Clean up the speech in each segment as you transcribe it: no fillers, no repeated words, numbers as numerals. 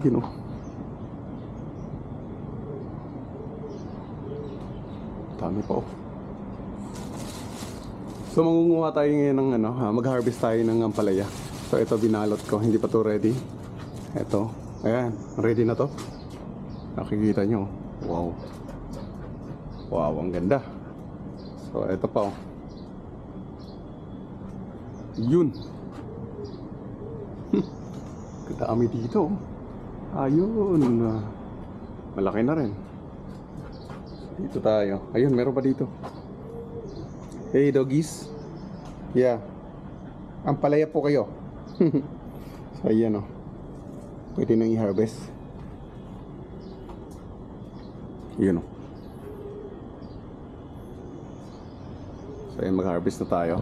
Yun oh. Dami pa oh. So mangunguha tayo ngayon ng ano, mag-harvest tayo ng ampalaya. So ito binalot ko, hindi pa to ready. Ito, ayan, ready na to. Nakikita nyo, wow. Wow, ang ganda. So ito pa oh. Yun. Kadami dito. Ayun. Malaki na rin. Dito tayo. Ayun, meron pa dito. Hey doggies. Yeah. Ampalaya po kayo. So ayan oh. Pwede nang i-harvest. Yun oh. So ayan, mag-harvest na tayo.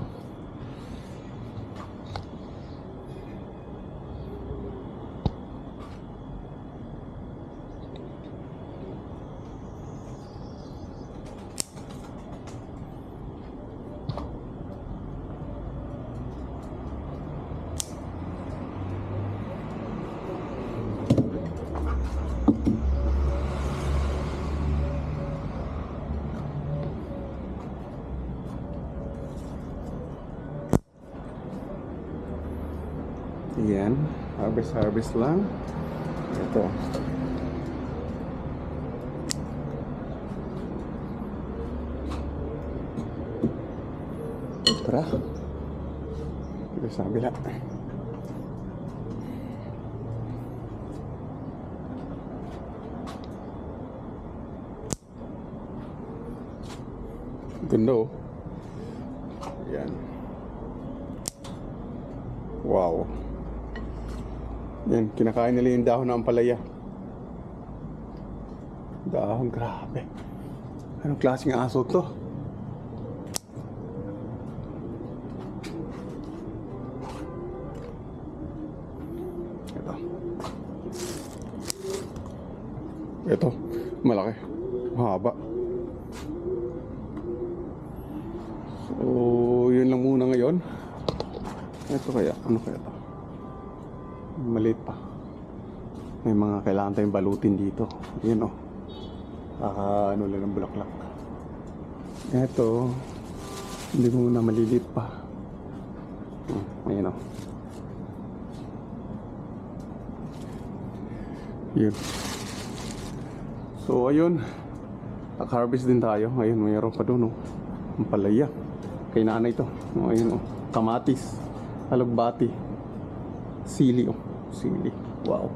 Ayan, harvest lang. Ito. Tara. Dito sa kabila. Ganda oh. Ayan. Wow. Yan, kinakain nila yung dahon ng ampalaya. Dahon, grabe. Anong klaseng aso to? Ito, malaki. Mahaba. So, yun lang muna ngayon. Ito kaya, ano kaya to? Maliit pa. May mga kailangan tayong balutin dito. Yun o. Ano lang ng bulaklak. Eto, hindi mo na maliliit pa. Ayan o. Yun. So ayun, nag-harvest din tayo. Ayun, mayroon pa doon o. Ang palaya. Kay nanay ito. Ayun o. Kamatis. Alugbati. Sili oh. Sili. Wow.